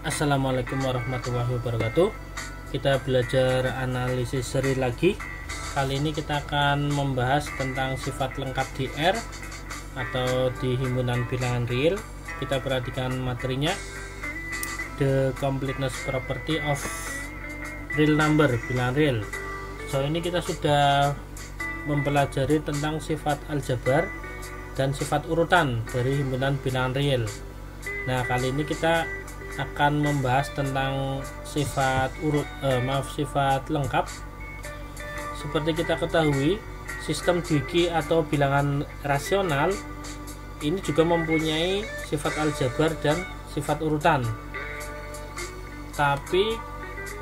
Assalamualaikum warahmatullahi wabarakatuh. Kita belajar analisis seri lagi. Kali ini kita akan membahas tentang sifat lengkap di R atau di himpunan bilangan real. Kita perhatikan materinya, the completeness property of real number, bilangan real. So ini kita sudah mempelajari tentang sifat aljabar dan sifat urutan dari himpunan bilangan real. Nah, kali ini kita akan membahas tentang sifat sifat lengkap. Seperti kita ketahui, sistem Digi atau bilangan rasional ini juga mempunyai sifat aljabar dan sifat urutan. Tapi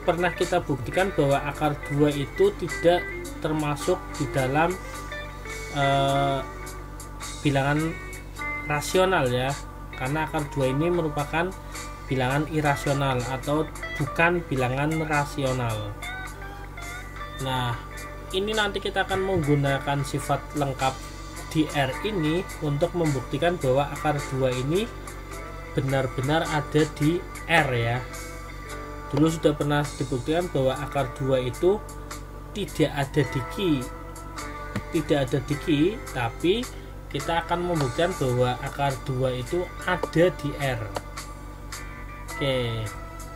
pernah kita buktikan bahwa akar 2 itu tidak termasuk di dalam bilangan rasional ya, karena akar 2 ini merupakan bilangan irasional atau bukan bilangan rasional. Nah, ini nanti kita akan menggunakan sifat lengkap di R ini untuk membuktikan bahwa akar 2 ini benar-benar ada di R ya. Dulu sudah pernah dibuktikan bahwa akar 2 itu tidak ada di Q, tapi kita akan membuktikan bahwa akar 2 itu ada di R. Oke,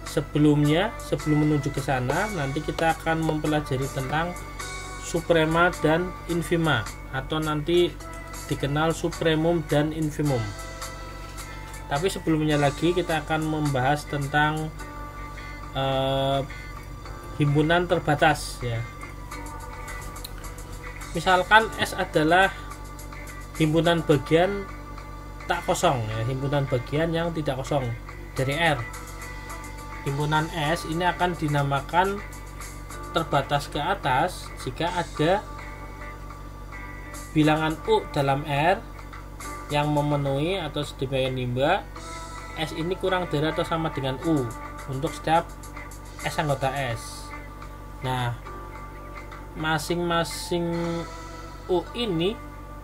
sebelum menuju ke sana, nanti kita akan mempelajari tentang suprema dan infima, atau nanti dikenal supremum dan infimum. Tapi sebelumnya lagi kita akan membahas tentang himpunan terbatas ya. Misalkan S adalah himpunan bagian tak kosong ya, himpunan bagian yang tidak kosong dari R. Himpunan S ini akan dinamakan terbatas ke atas jika ada bilangan U dalam R yang memenuhi atau sedemikian nimba S ini kurang dari atau sama dengan U untuk setiap S anggota S. Nah, masing-masing U ini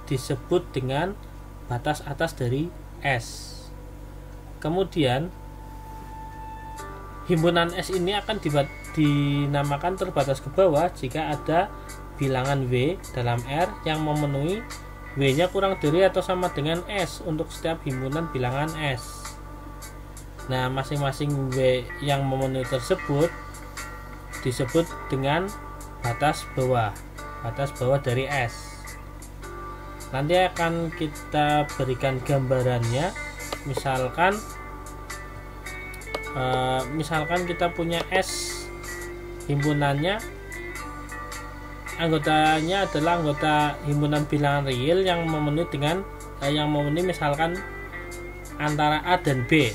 disebut dengan batas atas dari S. Kemudian himpunan S ini akan dinamakan terbatas ke bawah jika ada bilangan W dalam R yang memenuhi W-nya kurang dari atau sama dengan S untuk setiap himpunan bilangan S. Nah, masing-masing W yang memenuhi tersebut disebut dengan batas bawah dari S. Nanti akan kita berikan gambarannya. Misalkan kita punya S, himpunannya anggotanya adalah anggota himpunan bilangan real yang memenuhi misalkan antara A dan B.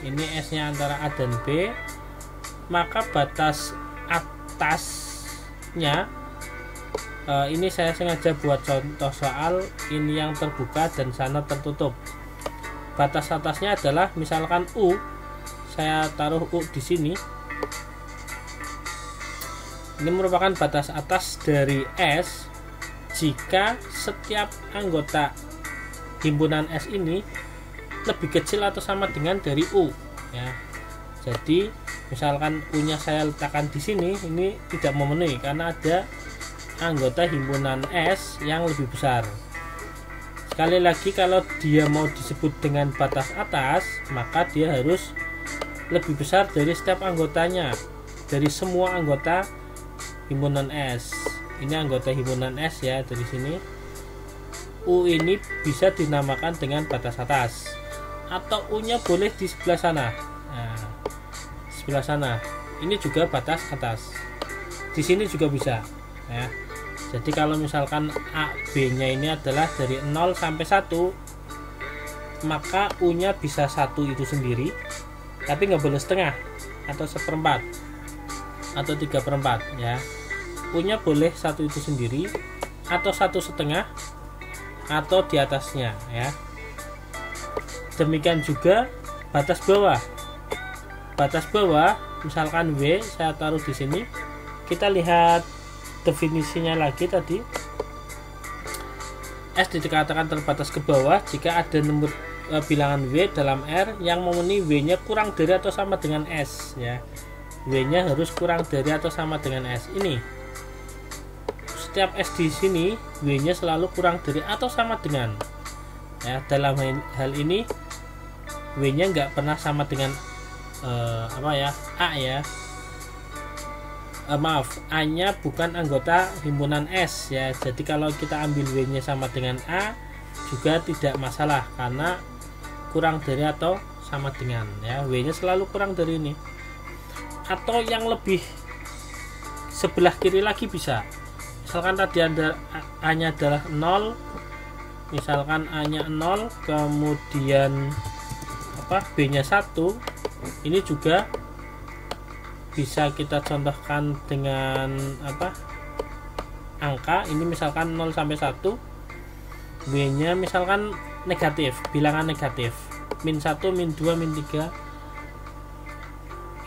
Ini S-nya antara A dan B, maka batas atasnya ini saya sengaja buat contoh soal ini yang terbuka dan sana tertutup. Batas atasnya adalah misalkan U, saya taruh U di sini. Ini merupakan batas atas dari S jika setiap anggota himpunan S ini lebih kecil atau sama dengan dari U ya. Jadi misalkan U-nya saya letakkan di sini, ini tidak memenuhi karena ada anggota himpunan S yang lebih besar. Sekali lagi, kalau dia mau disebut dengan batas atas, maka dia harus lebih besar dari setiap anggotanya, dari semua anggota himpunan S. Ini anggota himpunan S ya, dari sini. U ini bisa dinamakan dengan batas atas, atau U-nya boleh di sebelah sana. Nah, sebelah sana ini juga batas atas. Di sini juga bisa ya. Jadi kalau misalkan A, B-nya ini adalah dari 0 sampai 1, maka U-nya bisa 1 itu sendiri, tapi nggak boleh setengah atau seperempat atau 3/4 ya. U-nya boleh 1 itu sendiri atau 1 setengah atau di atasnya ya. Demikian juga batas bawah. Batas bawah misalkan W saya taruh di sini. Kita lihat definisinya lagi tadi. S dikatakan terbatas ke bawah jika ada bilangan W dalam R yang memenuhi W-nya kurang dari atau sama dengan S ya. W-nya harus kurang dari atau sama dengan S. Ini setiap S di sini W-nya selalu kurang dari atau sama dengan ya. Dalam hal ini W-nya nggak pernah sama dengan A ya. Maaf, A-nya bukan anggota himpunan S ya. Jadi kalau kita ambil W-nya sama dengan A juga tidak masalah karena kurang dari atau sama dengan ya. W-nya selalu kurang dari ini. Atau yang lebih sebelah kiri lagi bisa. Misalkan tadi A-nya adalah 0. Misalkan A-nya 0, kemudian B-nya 1. Ini juga bisa kita contohkan dengan angka. Ini misalkan 0 sampai 1, W-nya misalkan negatif, bilangan negatif, min 1, min 2, min 3.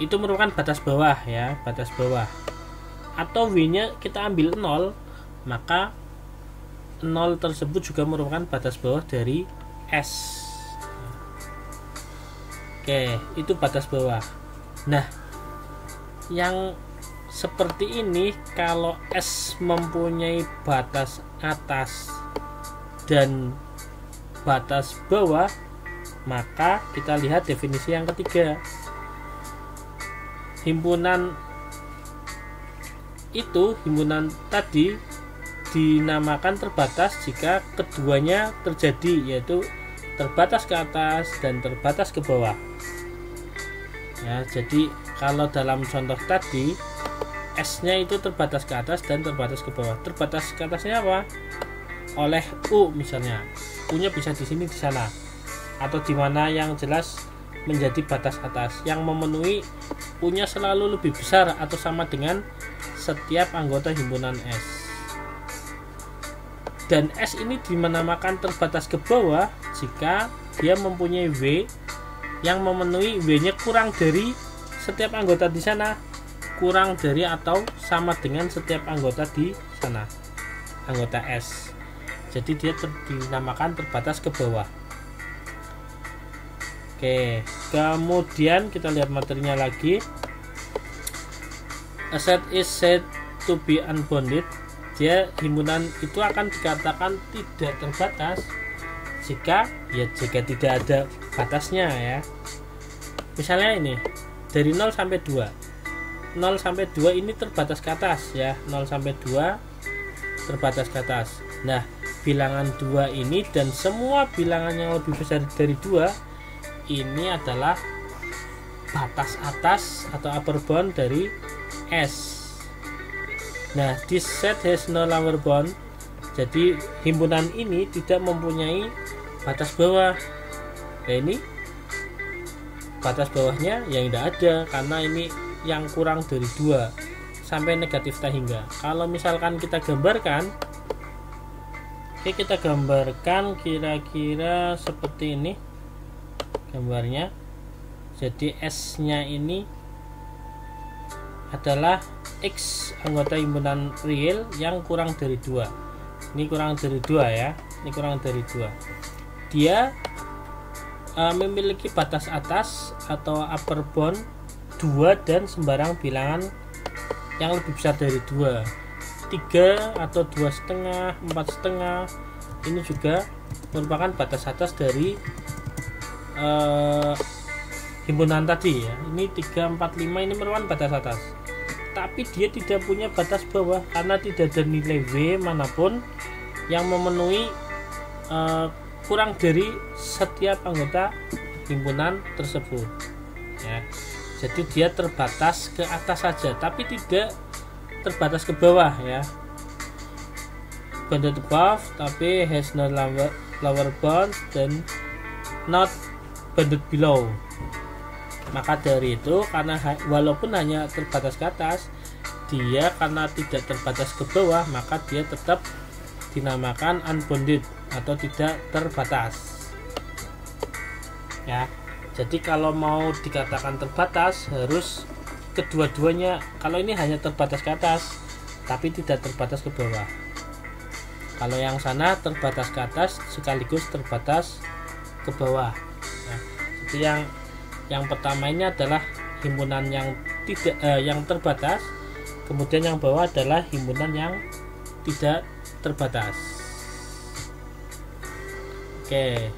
Itu merupakan batas bawah ya, batas bawah. Atau W-nya kita ambil 0, maka 0 tersebut juga merupakan batas bawah dari S. Oke, itu batas bawah. Nah, yang seperti ini kalau S mempunyai batas atas dan batas bawah, maka kita lihat definisi yang ketiga. Himpunan tadi dinamakan terbatas jika keduanya terjadi, yaitu terbatas ke atas dan terbatas ke bawah ya. Jadi kalau dalam contoh tadi S-nya itu terbatas ke atas dan terbatas ke bawah. Terbatas ke atasnya apa? Oleh U misalnya. U-nya bisa di sini, di sana, atau di mana yang jelas menjadi batas atas yang memenuhi U-nya selalu lebih besar atau sama dengan setiap anggota himpunan S. Dan S ini dinamakan terbatas ke bawah jika dia mempunyai W yang memenuhi W-nya kurang dari setiap anggota di sana, kurang dari atau sama dengan setiap anggota di sana, anggota S. Jadi dia dinamakan terbatas ke bawah. Oke, kemudian kita lihat materinya lagi. A set is said to be unbounded. Dia himpunan itu akan dikatakan tidak terbatas jika tidak ada batasnya ya. Misalnya ini dari 0 sampai 2. 0 sampai 2 ini terbatas ke atas ya. 0 sampai 2 terbatas ke atas. Nah, bilangan 2 ini dan semua bilangan yang lebih besar dari 2 ini adalah batas atas atau upper bound dari S. Nah, this set has no lower bound. Jadi himpunan ini tidak mempunyai batas bawah. Nah, ini batas bawahnya yang tidak ada karena ini yang kurang dari 2 sampai negatif tak hingga. Kalau misalkan kita gambarkan, kita gambarkan kira-kira seperti ini gambarnya. Jadi S-nya ini adalah X anggota himpunan real yang kurang dari 2. Ini kurang dari 2 ya. Ini kurang dari 2. Dia memiliki batas atas atau upper bound 2 dan sembarang bilangan yang lebih besar dari 2. 3 atau 2,5, 4,5. Ini juga merupakan batas atas dari himpunan tadi ya. Ini 3, 4, 5 ini merupakan batas atas. Tapi dia tidak punya batas bawah karena tidak ada nilai W manapun yang memenuhi kurang dari setiap anggota himpunan tersebut ya. Jadi dia terbatas ke atas saja tapi tidak terbatas ke bawah ya. Bounded above tapi has no lower bound dan not bounded below. Maka dari itu karena walaupun hanya terbatas ke atas, dia karena tidak terbatas ke bawah, maka dia tetap dinamakan unbounded atau tidak terbatas ya. Jadi kalau mau dikatakan terbatas harus kedua-duanya. Kalau ini hanya terbatas ke atas tapi tidak terbatas ke bawah. Kalau yang sana terbatas ke atas sekaligus terbatas ke bawah. Nah, jadi yang pertama ini adalah himpunan yang yang terbatas, kemudian yang bawah adalah himpunan yang tidak terbatas. Oke.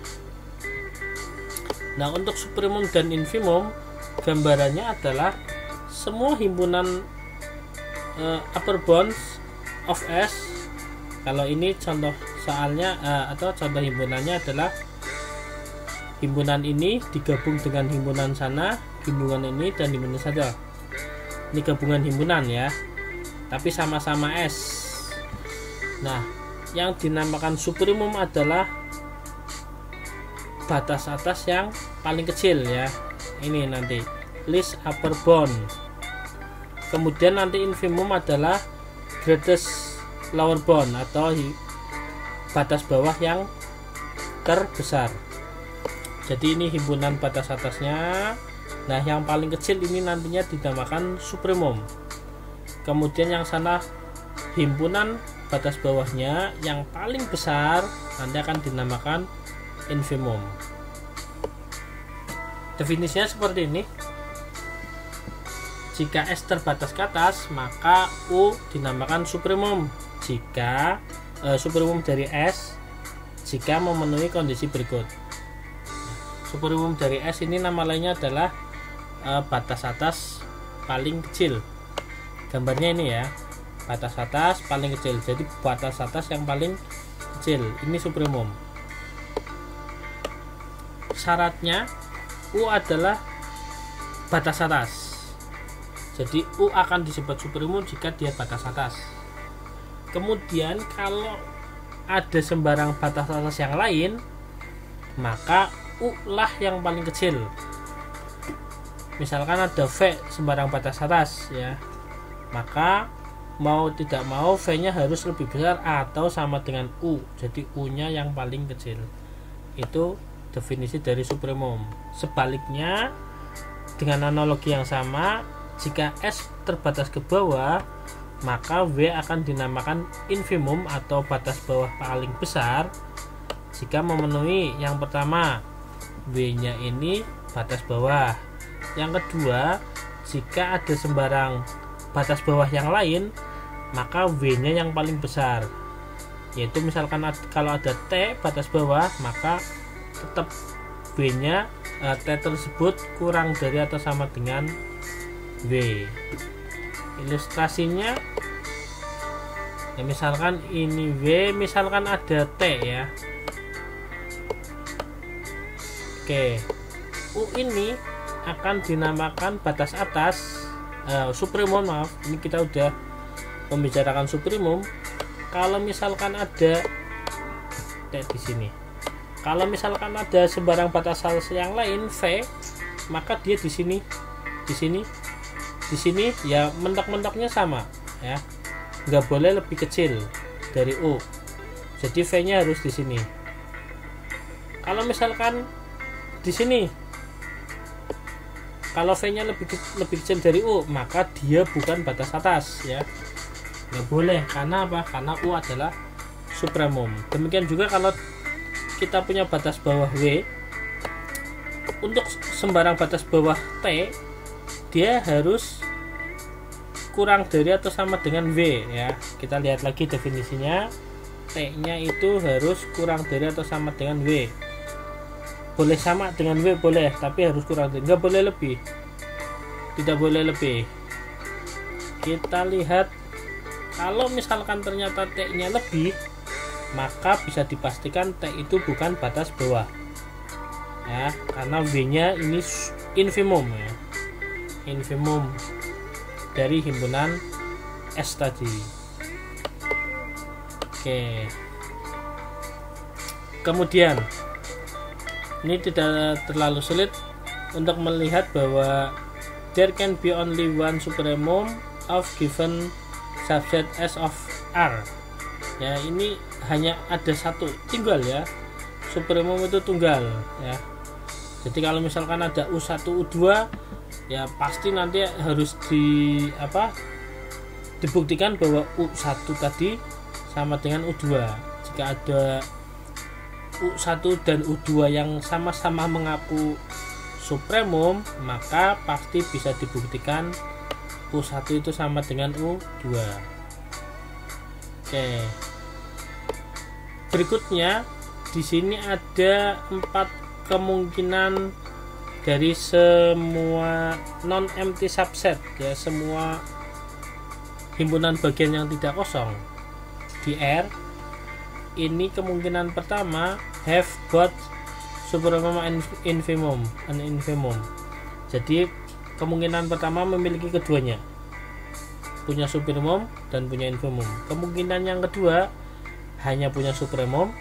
Nah, untuk supremum dan infimum gambarannya adalah semua himpunan upper bounds of S. Kalau ini contoh soalnya atau contoh himpunannya adalah himpunan ini digabung dengan himpunan sana, himpunan ini dan himpunan saja. Ini gabungan himpunan ya, tapi sama-sama S. Nah, yang dinamakan supremum adalah batas atas yang paling kecil ya. Ini nanti least upper bound. Kemudian nanti infimum adalah greatest lower bound atau batas bawah yang terbesar. Jadi ini himpunan batas atasnya. Nah, yang paling kecil ini nantinya dinamakan supremum. Kemudian yang sana himpunan batas bawahnya yang paling besar nanti akan dinamakan infimum. Definisinya seperti ini. Jika S terbatas ke atas, maka U dinamakan supremum. Jika supremum dari S jika memenuhi kondisi berikut. Supremum dari S ini nama lainnya adalah batas atas paling kecil. Gambarnya ini ya, batas atas paling kecil. Jadi batas atas yang paling kecil ini supremum. Syaratnya U adalah batas atas. Jadi U akan disebut supremum jika dia batas atas. Kemudian kalau ada sembarang batas atas yang lain, maka U lah yang paling kecil. Misalkan ada V sembarang batas atas ya, maka mau tidak mau V-nya harus lebih besar atau sama dengan U. Jadi U-nya yang paling kecil. Itu definisi dari supremum. Sebaliknya, dengan analogi yang sama, jika S terbatas ke bawah, maka W akan dinamakan infimum atau batas bawah paling besar jika memenuhi yang pertama, W-nya ini batas bawah. Yang kedua, jika ada sembarang batas bawah yang lain, maka W-nya yang paling besar. Yaitu misalkan kalau ada T batas bawah, maka tetap W-nya T tersebut kurang dari atau sama dengan W. Ilustrasinya ya, misalkan ini W, misalkan ada T ya. Oke, U ini akan dinamakan batas atas supremum. Maaf, ini kita udah membicarakan supremum. Kalau misalkan ada T di sini, kalau misalkan ada sembarang batas atas yang lain V, maka dia di sini, di sini ya mentok-mentoknya sama ya, nggak boleh lebih kecil dari U. Jadi V-nya harus di sini. Kalau misalkan di sini, kalau V-nya lebih kecil dari U, maka dia bukan batas atas ya, nggak boleh. Karena apa? Karena U adalah supremum. Demikian juga kalau kita punya batas bawah W, untuk sembarang batas bawah T, dia harus kurang dari atau sama dengan W ya. Kita lihat lagi definisinya. T-nya itu harus kurang dari atau sama dengan W. Boleh sama dengan W boleh, tapi harus kurang dari, nggak boleh lebih. Tidak boleh lebih. Kita lihat, kalau misalkan ternyata T-nya lebih, maka bisa dipastikan T itu bukan batas bawah ya, karena W-nya ini infimum ya, infimum dari himpunan S tadi. Oke, kemudian ini tidak terlalu sulit untuk melihat bahwa there can be only one supremum of given subset S of R ya. Ini hanya ada satu, tunggal ya, supremum itu tunggal ya. Jadi kalau misalkan ada U1 U2 ya, pasti nanti harus dibuktikan bahwa U1 tadi sama dengan U2. Jika ada U1 dan U2 yang sama-sama mengaku supremum, maka pasti bisa dibuktikan U1 itu sama dengan U2. Oke. Berikutnya di sini ada 4 kemungkinan dari semua non-empty subset ya, semua himpunan bagian yang tidak kosong di R. Ini kemungkinan pertama have both supremum and infimum. Jadi kemungkinan pertama memiliki keduanya, punya supremum dan punya infimum. Kemungkinan yang kedua hanya punya supremum.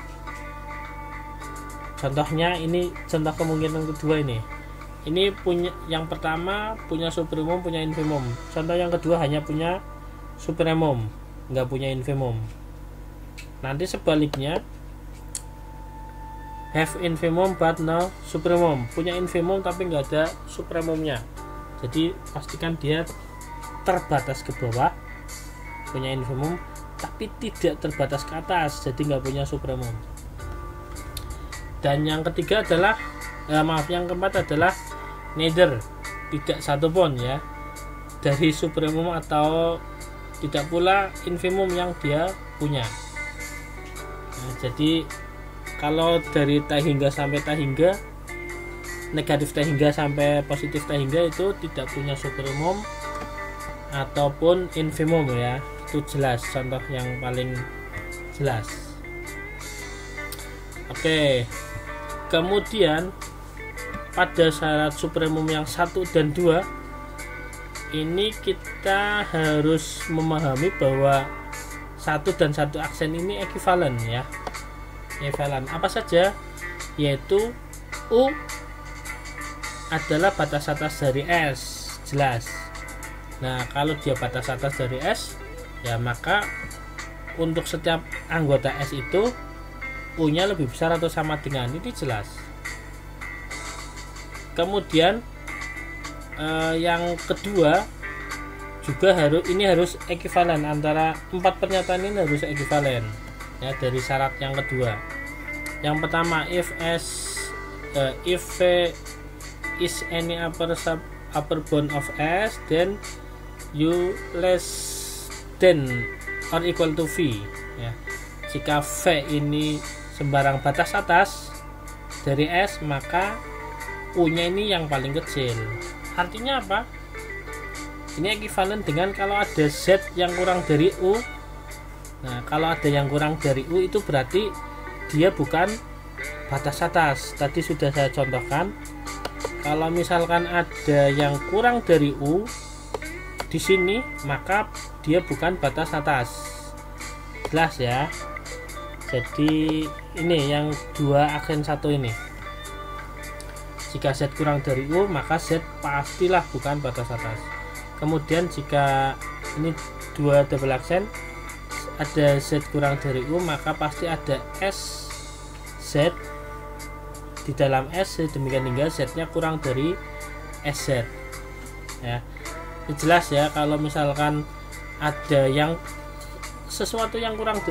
Contohnya ini contoh kemungkinan kedua ini punya, yang pertama punya supremum, punya infimum. Contoh yang kedua hanya punya supremum, nggak punya infimum. Nanti sebaliknya have infimum but no supremum, punya infimum tapi nggak ada supremumnya. Jadi pastikan dia terbatas ke bawah, punya infimum tapi tidak terbatas ke atas, jadi nggak punya supremum. Dan yang ketiga adalah yang keempat adalah neither, tidak satu pun ya dari supremum atau tidak pula infimum yang dia punya. Nah, jadi kalau dari tahingga sampai tahingga, negatif tahingga sampai positif tahingga itu tidak punya supremum ataupun infimum ya, itu jelas, contoh yang paling jelas. Oke, kemudian pada syarat supremum yang 1 dan 2 ini kita harus memahami bahwa 1 dan 1 aksen ini ekuivalen ya. Ekuivalen apa saja? Yaitu U adalah batas atas dari S, jelas. Nah, kalau dia batas atas dari S, ya maka untuk setiap anggota S itu U-nya lebih besar atau sama dengan, ini jelas. Kemudian yang kedua juga harus ekuivalen, antara 4 pernyataan ini harus ekuivalen ya dari syarat yang kedua. Yang pertama, if V is any upper bound of S, then U less than or equal to V ya. Jika V ini sembarang batas atas dari S, maka U-nya ini yang paling kecil. Artinya apa? Ini ekuivalen dengan kalau ada Z yang kurang dari U. Nah, kalau ada yang kurang dari U itu berarti dia bukan batas atas. Tadi sudah saya contohkan. Kalau misalkan ada yang kurang dari U di sini, maka dia bukan batas atas. Jelas ya. Jadi ini yang 2 aksen 1 ini. Jika Z kurang dari U, maka Z pastilah bukan batas atas. Kemudian jika ini 2 double aksen, ada Z kurang dari U, maka pasti ada S Z di dalam S, demikian hingga Z-nya kurang dari SZ ya. Ini jelas ya, kalau misalkan ada yang sesuatu yang kurang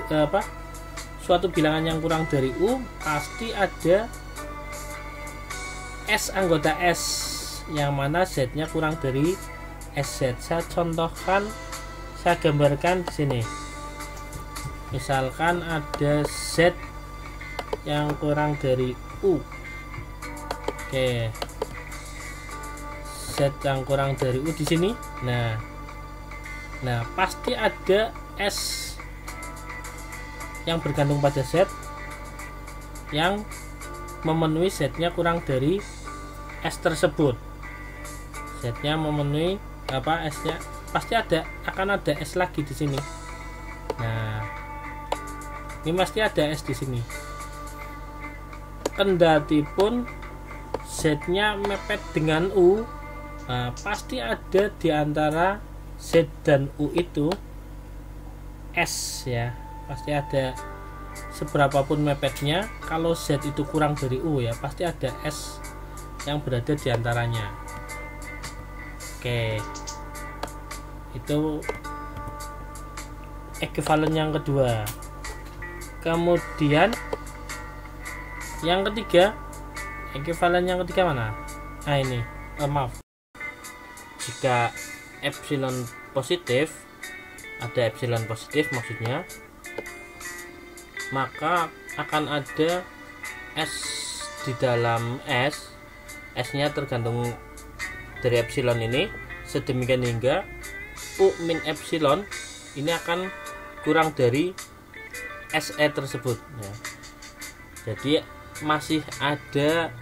suatu bilangan yang kurang dari U, pasti ada S anggota S yang mana Z-nya kurang dari SZ. Saya contohkan, saya gambarkan di sini. Misalkan ada Z yang kurang dari U. Oke. Z yang kurang dari U di sini. Nah, pasti ada S yang bergantung pada Z yang memenuhi Z-nya kurang dari S tersebut. Z-nya memenuhi S-nya pasti akan ada S lagi di sini. Nah, ini pasti ada S di sini. Kendati pun Z-nya mepet dengan U, nah, pasti ada di antara Z dan U itu S ya. Pasti ada, seberapapun mepetnya, kalau Z itu kurang dari U ya, pasti ada S yang berada di antaranya. Oke, itu ekuivalen yang kedua. Kemudian Yang ketiga, ekuivalen yang ketiga mana? Nah ini, maaf, jika epsilon positif, ada epsilon positif maksudnya, maka akan ada S di dalam S nya tergantung dari epsilon ini, sedemikian hingga U min epsilon ini akan kurang dari SE tersebut ya. Jadi masih ada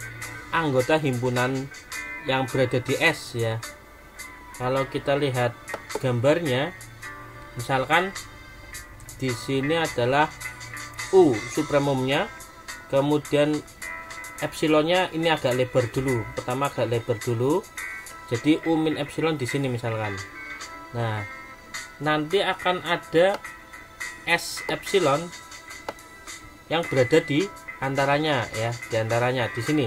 anggota himpunan yang berada di S ya. Kalau kita lihat gambarnya, misalkan di sini adalah U supremumnya, kemudian epsilonnya ini agak lebar dulu. Pertama agak lebar dulu. Jadi U min epsilon di sini misalkan. Nah, nanti akan ada S epsilon yang berada di antaranya ya, di antaranya di sini.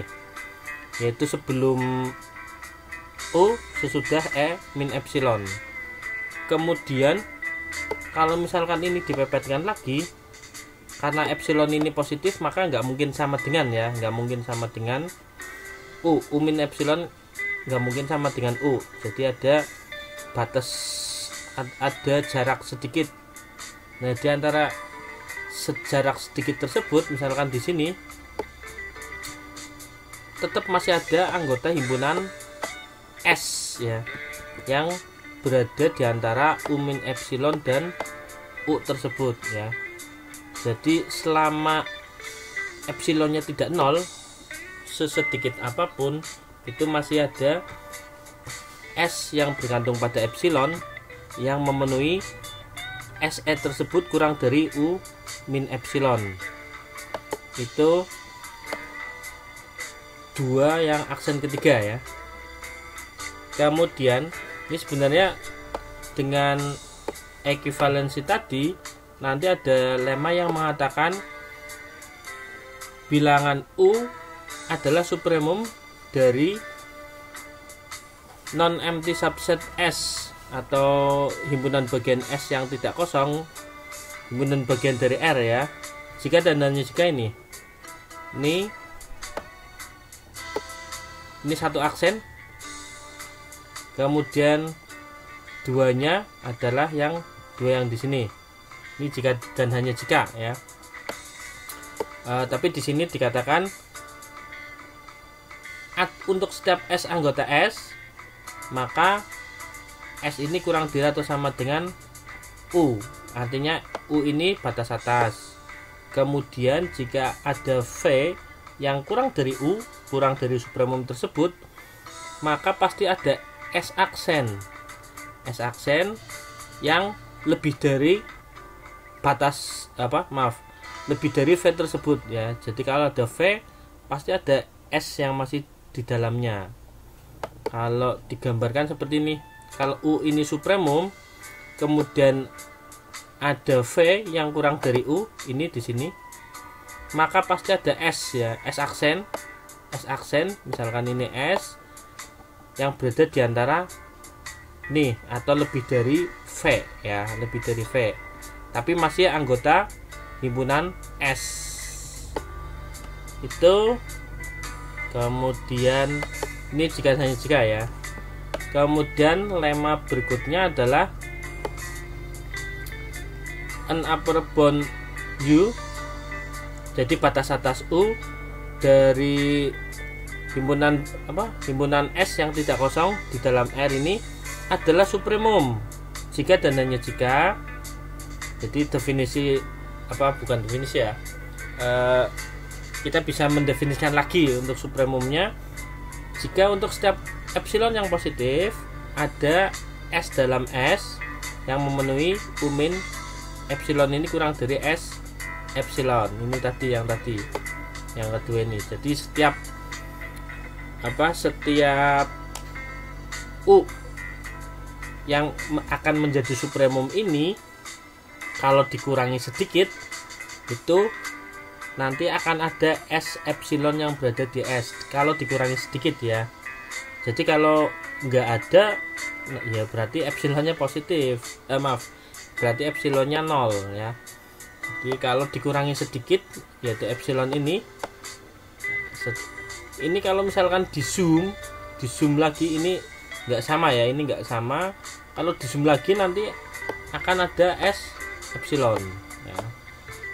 Yaitu sebelum U sesudah E min epsilon. Kemudian kalau misalkan ini dipepetkan lagi, karena epsilon ini positif maka nggak mungkin sama dengan ya, nggak mungkin sama dengan U min epsilon nggak mungkin sama dengan U. Jadi ada batas, ada jarak sedikit. Nah di antara jarak sedikit tersebut, misalkan di sini tetap masih ada anggota himpunan S ya, yang berada di antara U min epsilon dan U tersebut ya. Jadi selama epsilonnya tidak nol, sesedikit apapun itu masih ada S yang bergantung pada epsilon yang memenuhi SE tersebut kurang dari U min epsilon. Itu dua yang aksen ketiga ya. Kemudian ini sebenarnya dengan ekuivalensi tadi nanti ada lemma yang mengatakan bilangan U adalah supremum dari non-empty subset S atau himpunan bagian S yang tidak kosong, himpunan bagian dari R ya. Jika dan hanya jika ini satu aksen, kemudian duanya adalah yang dua yang di sini. Ini jika dan hanya jika ya. Tapi di sini dikatakan untuk setiap S anggota S, maka S ini kurang dari atau sama dengan U. Artinya U ini batas atas. Kemudian jika ada V yang kurang dari U, kurang dari supremum tersebut, maka pasti ada S aksen. S aksen yang lebih dari batas lebih dari V tersebut ya. Jadi kalau ada V pasti ada S yang masih di dalamnya. Kalau digambarkan seperti ini, kalau U ini supremum, kemudian ada V yang kurang dari U ini di sini, maka pasti ada S ya, S aksen, misalkan ini S yang berada di antara nih atau lebih dari V ya, lebih dari V. Tapi masih anggota himpunan S. Itu kemudian ini jika hanya jika ya. Kemudian lemma berikutnya adalah an upper bound U. Jadi batas atas U dari himpunan himpunan S yang tidak kosong di dalam R ini adalah supremum jika dan hanya jika. Jadi definisi bukan definisi ya, kita bisa mendefinisikan lagi untuk supremumnya jika untuk setiap epsilon yang positif ada S dalam S yang memenuhi U min epsilon ini kurang dari S epsilon. Ini tadi yang kedua ini. Jadi setiap U yang akan menjadi supremum ini kalau dikurangi sedikit itu nanti akan ada S epsilon yang berada di S kalau dikurangi sedikit ya. Jadi kalau nggak ada ya berarti epsilonnya positif, berarti epsilonnya 0 ya. Jadi kalau dikurangi sedikit yaitu epsilon ini Ini kalau misalkan di zoom lagi ini nggak sama ya, ini nggak sama. Kalau di zoom lagi nanti akan ada S epsilon ya.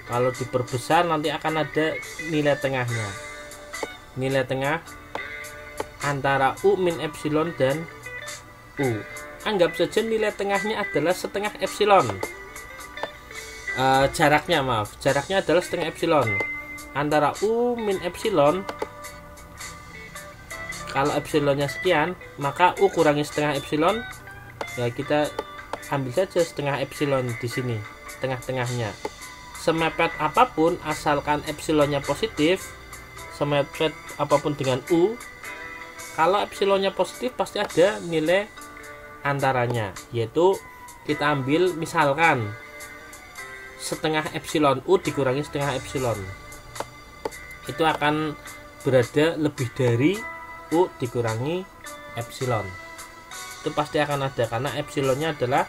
Kalau diperbesar nanti akan ada nilai tengahnya, nilai tengah antara U min epsilon dan U. Anggap saja nilai tengahnya adalah setengah epsilon. Jaraknya adalah setengah epsilon antara U min epsilon. Kalau epsilonnya sekian, maka U kurangi setengah epsilon. Ya, kita ambil saja setengah epsilon di sini, tengah-tengahnya. Semepet apapun asalkan epsilonnya positif, semepet apapun dengan U, kalau epsilonnya positif pasti ada nilai antaranya, yaitu kita ambil misalkan setengah epsilon U dikurangi setengah epsilon, itu akan berada lebih dari U dikurangi epsilon. Itu pasti akan ada karena epsilonnya adalah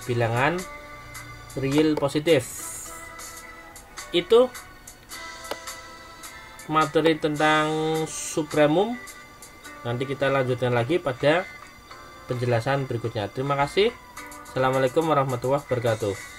bilangan real positif. Itu materi tentang supremum. Nanti kita lanjutkan lagi pada penjelasan berikutnya. Terima kasih. Assalamualaikum warahmatullahi wabarakatuh.